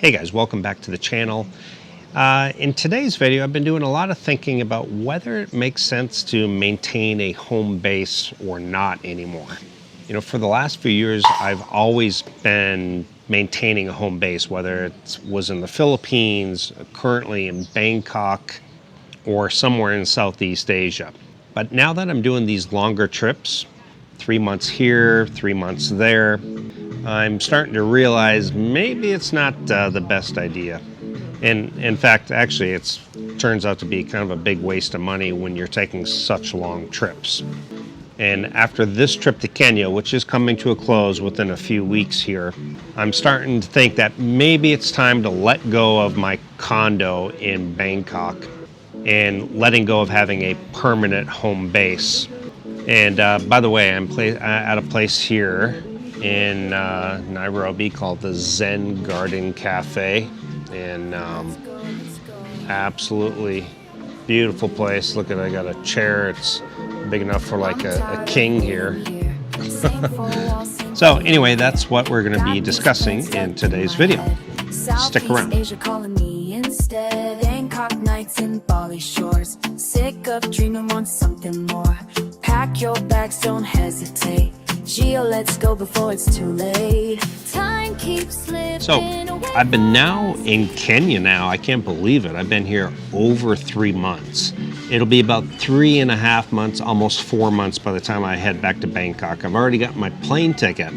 Hey guys, welcome back to the channel. In today's video, I've been doing a lot of thinking about whether it makes sense to maintain a home base or not anymore. You know, for the last few years, I've always been maintaining a home base, whether it was in the Philippines, currently in Bangkok, or somewhere in Southeast Asia. But now that I'm doing these longer trips, 3 months here, 3 months there, I'm starting to realize maybe it's not the best idea. And in fact, actually, it turns out to be kind of a big waste of money when you're taking such long trips. And after this trip to Kenya, which is coming to a close within a few weeks here, I'm starting to think that maybe it's time to let go of my condo in Bangkok and letting go of having a permanent home base. And by the way, I'm at a place here in Nairobi called the Zen Garden Cafe, and absolutely beautiful place. Look at, I got a chair, it's big enough for like a king here. So anyway, that's what we're going to be discussing in today's video. Stick around. Bangkok nights and Bali shores. Sick of dreaming, want something more. Pack your bags, don't hesitate. Gio, let's go before it's too late. Time keeps slipping. So I've been now in Kenya now. I can't believe it. I've been here over 3 months. It'll be about 3.5 months, almost 4 months by the time I head back to Bangkok. I've already got my plane ticket.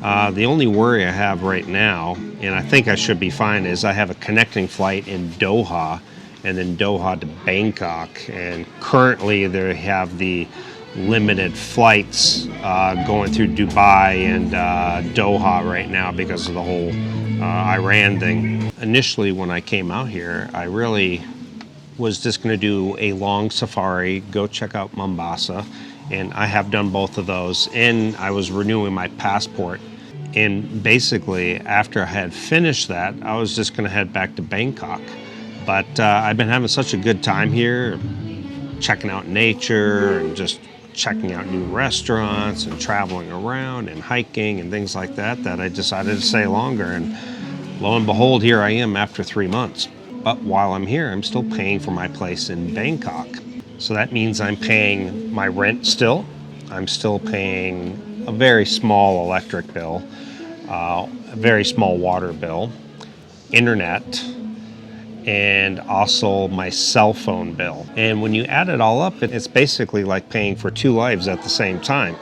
The only worry I have right now, and I think I should be fine, is I have a connecting flight in Doha and then Doha to Bangkok. And currently they have the limited flights going through Dubai and Doha right now because of the whole Iran thing. Initially, when I came out here, I really was just going to do a long safari, go check out Mombasa, and I have done both of those, and I was renewing my passport. And basically, after I had finished that, I was just going to head back to Bangkok. But I've been having such a good time here, checking out nature and just checking out new restaurants and traveling around and hiking and things like that, that I decided to stay longer. And lo and behold, here I am after 3 months. But while I'm here, I'm still paying for my place in Bangkok. So that means I'm paying my rent still. I'm still paying a very small electric bill, a very small water bill, internet, and also my cell phone bill. And when you add it all up, it's basically like paying for 2 lives at the same time.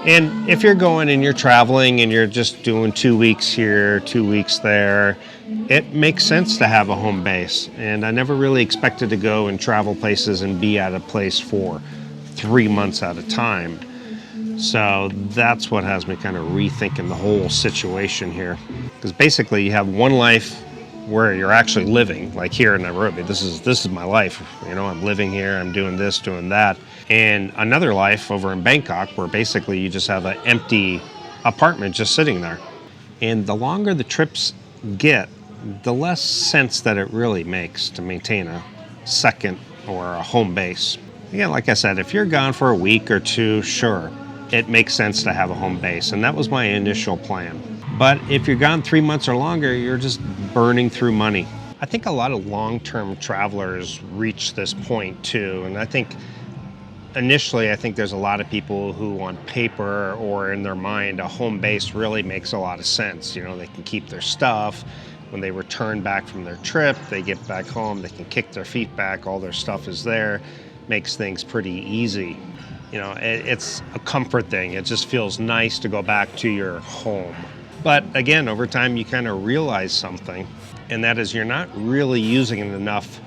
And if you're going and you're traveling and you're just doing 2 weeks here, 2 weeks there, it makes sense to have a home base. And I never really expected to go and travel places and be at a place for 3 months at a time. So that's what has me kind of rethinking the whole situation here. Because basically you have one life where you're actually living, like here in Nairobi. This is my life. You know, I'm living here, I'm doing this, doing that. And another life over in Bangkok where basically you just have an empty apartment just sitting there. And the longer the trips get, the less sense that it really makes to maintain a second or a home base. Again, like I said, if you're gone for a week or two, sure, it makes sense to have a home base. And that was my initial plan. But if you're gone 3 months or longer, you're just burning through money. I think a lot of long-term travelers reach this point too. And I think initially, I think there's a lot of people who on paper or in their mind, a home base really makes a lot of sense. You know, they can keep their stuff. When they return back from their trip, they get back home, they can kick their feet back, all their stuff is there, makes things pretty easy. You know, it's a comfort thing. It just feels nice to go back to your home. But again, over time, you kind of realize something, and that is you're not really using it enough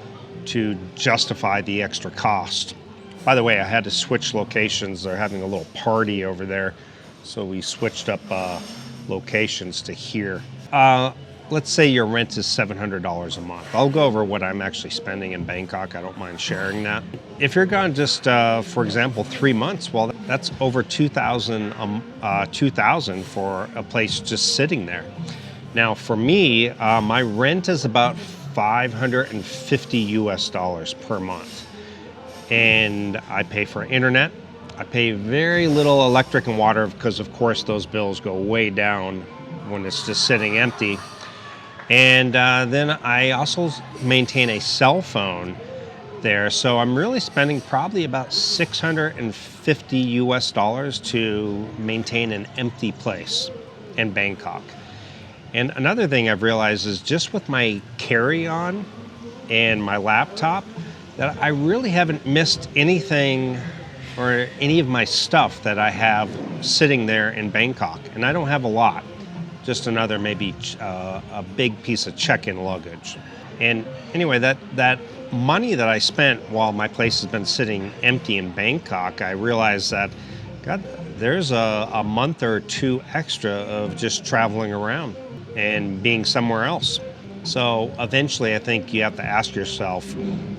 to justify the extra cost. By the way, I had to switch locations. They're having a little party over there, so we switched up locations to here. Let's say your rent is $700 a month. I'll go over what I'm actually spending in Bangkok. I don't mind sharing that. If you're gone just, for example, 3 months, well, that's over $2,000 for a place just sitting there. Now, for me, my rent is about $550 US per month. And I pay for internet. I pay very little electric and water because, of course, those bills go way down when it's just sitting empty. And then I also maintain a cell phone there. So I'm really spending probably about 650 US dollars to maintain an empty place in Bangkok. And another thing I've realized is just with my carry-on and my laptop, that I really haven't missed anything or any of my stuff that I have sitting there in Bangkok. And I don't have a lot, just another maybe a big piece of check-in luggage. And anyway, that money that I spent while my place has been sitting empty in Bangkok, I realized that, God, there's a month or two extra of just traveling around and being somewhere else. So eventually I think you have to ask yourself,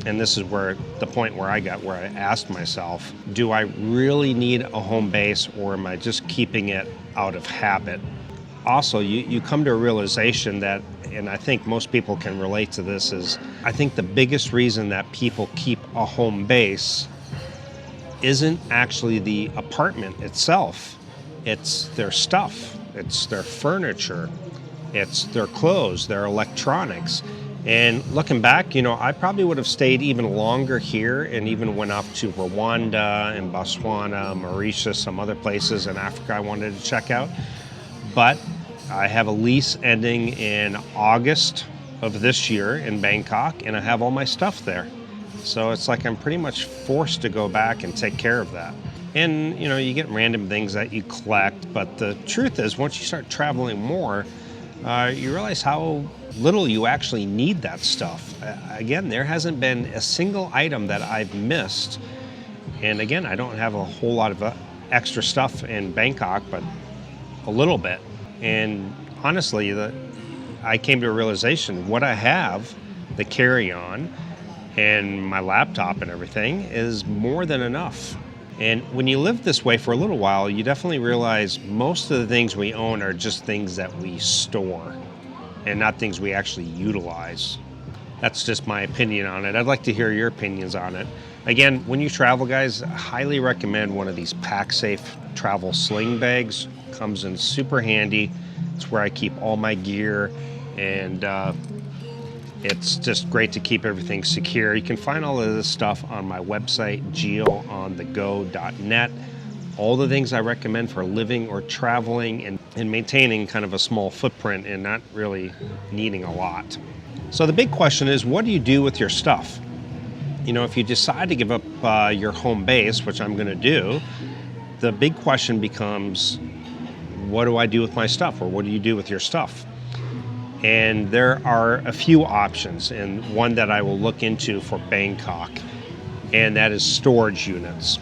and this is where the point where I got, where I asked myself, do I really need a home base, or am I just keeping it out of habit? Also, you come to a realization that, and I think most people can relate to this, is I think the biggest reason that people keep a home base isn't actually the apartment itself. It's their stuff, it's their furniture, it's their clothes, their electronics. And looking back, I probably would have stayed even longer here and even went up to Rwanda and Botswana, Mauritius, some other places in Africa I wanted to check out. But I have a lease ending in August of this year in Bangkok, and I have all my stuff there. So it's like I'm pretty much forced to go back and take care of that. And, you get random things that you collect, but the truth is, once you start traveling more, you realize how little you actually need that stuff. Again, there hasn't been a single item that I've missed. And again, I don't have a whole lot of extra stuff in Bangkok, but a little bit. And honestly, I came to a realization, what I have, the carry-on and my laptop and everything, is more than enough. And when you live this way for a little while, you definitely realize most of the things we own are just things that we store and not things we actually utilize. That's just my opinion on it. I'd like to hear your opinions on it. Again, when you travel, guys, I highly recommend one of these PackSafe travel sling bags. Comes in super handy. It's where I keep all my gear, and it's just great to keep everything secure. You can find all of this stuff on my website, GIOINTHEPHILIPPINES. All the things I recommend for living or traveling and maintaining kind of a small footprint and not really needing a lot. So the big question is, what do you do with your stuff? If you decide to give up your home base, which I'm going to do, the big question becomes, what do I do with my stuff, or what do you do with your stuff? And there are a few options, and one that I will look into for Bangkok, and that is storage units.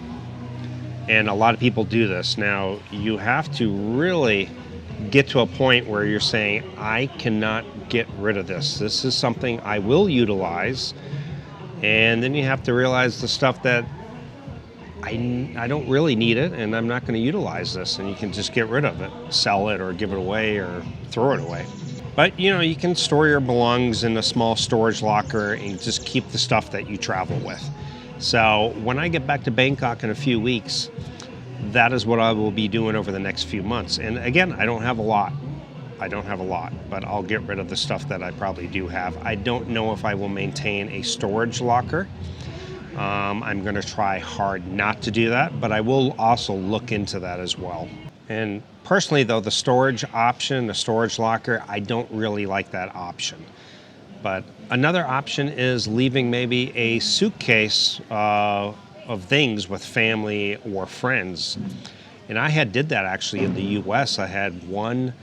And a lot of people do this. Now, you have to really get to a point where you're saying, I cannot get rid of this. This is something I will utilize. And then you have to realize the stuff that I don't really need it, and I'm not going to utilize this, and you can just get rid of it, sell it, or give it away, or throw it away. But you can store your belongings in a small storage locker and just keep the stuff that you travel with. So when I get back to Bangkok in a few weeks, that is what I will be doing over the next few months. And again, I don't have a lot, but I'll get rid of the stuff that I probably do have. I don't know if I will maintain a storage locker. I'm going to try hard not to do that, but I will also look into that as well. And personally, though, the storage option, the storage locker, I don't really like that option. But another option is leaving maybe a suitcase of things with family or friends. And I did that actually in the US. I had one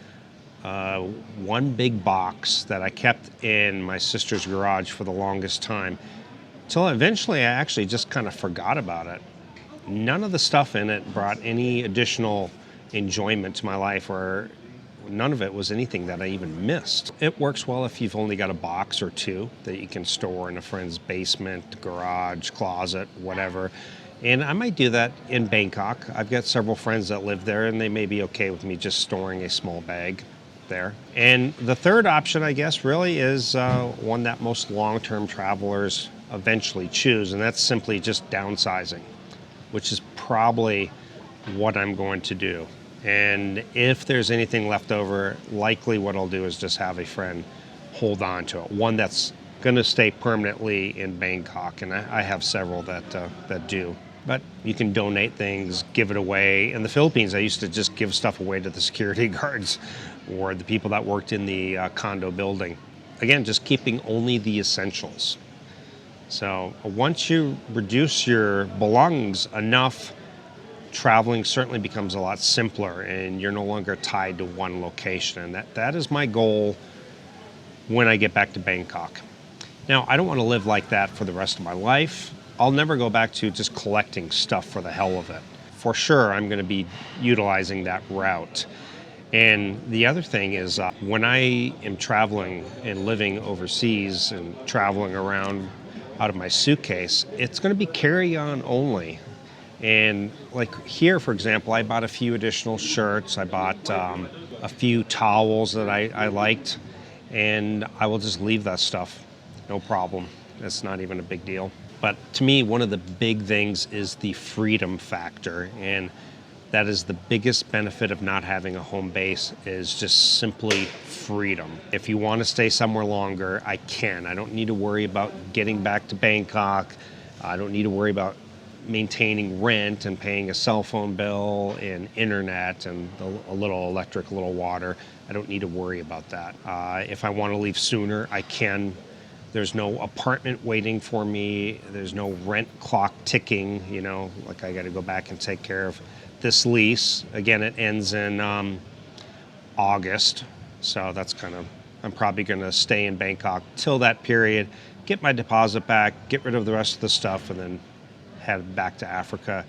big box that I kept in my sister's garage for the longest time, till eventually I actually just kind of forgot about it. None of the stuff in it brought any additional enjoyment to my life, or none of it was anything that I even missed. It works well if you've only got a box or two that you can store in a friend's basement, garage, closet, whatever. And I might do that in Bangkok. I've got several friends that live there, and they may be okay with me just storing a small bag there. And the third option, I guess, really is one that most long-term travelers eventually choose, and that's simply just downsizing, which is probably what I'm going to do. And if there's anything left over, likely what I'll do is just have a friend hold on to it. One that's going to stay permanently in Bangkok, and I have several that do. But you can donate things, give it away. In the Philippines, I used to just give stuff away to the security guards or the people that worked in the condo building. Again, just keeping only the essentials. So once you reduce your belongings enough, traveling certainly becomes a lot simpler, and you're no longer tied to one location. And that is my goal when I get back to Bangkok. Now, I don't want to live like that for the rest of my life. I'll never go back to just collecting stuff for the hell of it. For sure, I'm going to be utilizing that route. And the other thing is when I am traveling and living overseas and traveling around out of my suitcase, it's going to be carry-on only. And like here, for example, I bought a few additional shirts. I bought a few towels that I liked, and I will just leave that stuff. No problem. It's not even a big deal. But to me, one of the big things is the freedom factor. And that is the biggest benefit of not having a home base, is just simply freedom. If you want to stay somewhere longer, I can. I don't need to worry about getting back to Bangkok. I don't need to worry about maintaining rent and paying a cell phone bill and internet and a little electric, a little water. I don't need to worry about that. If I want to leave sooner, I can. There's no apartment waiting for me. There's no rent clock ticking, you know, like I got to go back and take care of this lease. Again, it ends in August. So that's I'm probably going to stay in Bangkok till that period, get my deposit back, get rid of the rest of the stuff, and then head back to Africa,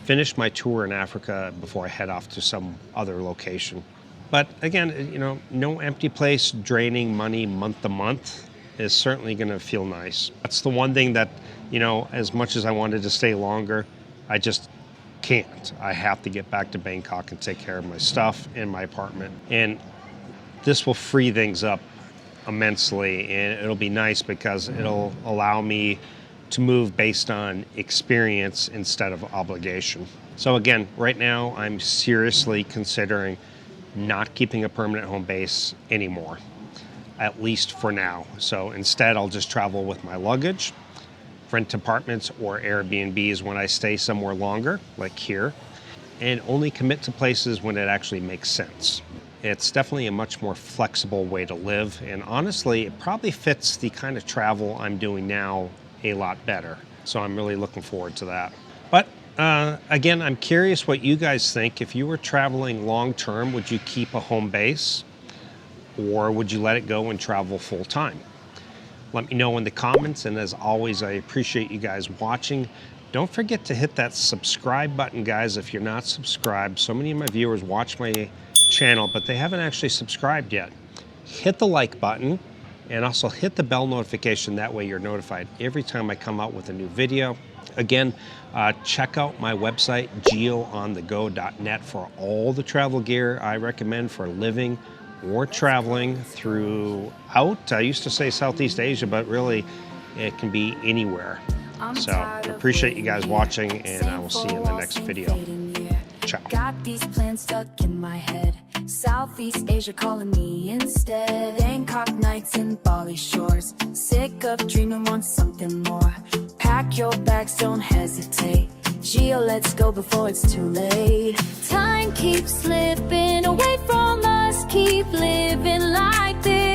finish my tour in Africa before I head off to some other location. But again, you know, no empty place draining money month to month is certainly going to feel nice. That's the one thing that, you know, as much as I wanted to stay longer, I just can't. I have to get back to Bangkok and take care of my stuff in my apartment. And this will free things up immensely, and it'll be nice because it'll allow me to move based on experience instead of obligation. So again, right now I'm seriously considering not keeping a permanent home base anymore, at least for now. So instead I'll just travel with my luggage, rent apartments or Airbnbs when I stay somewhere longer, like here, and only commit to places when it actually makes sense. It's definitely a much more flexible way to live, and honestly, it probably fits the kind of travel I'm doing now a lot better. So I'm really looking forward to that. But again, I'm curious what you guys think. If you were traveling long term, would you keep a home base, or would you let it go and travel full time? Let me know in the comments, and as always, I appreciate you guys watching. Don't forget to hit that subscribe button, guys, if you're not subscribed. So many of my viewers watch my channel, but they haven't actually subscribed yet. Hit the like button, and also hit the bell notification. That way you're notified every time I come out with a new video. Again, check out my website, GIOINTHEGO.net, for all the travel gear I recommend for living or traveling throughout, I used to say Southeast Asia, but really it can be anywhere. So I appreciate you guys watching, and I will see you in the next video. Ciao. Got these plans stuck in my head. Southeast Asia calling me instead. Bangkok nights and Bali shores. Sick of dreaming, want something more. Pack your bags, don't hesitate. Gio, let's go before it's too late. Time keeps slipping away from us. Keep living like this.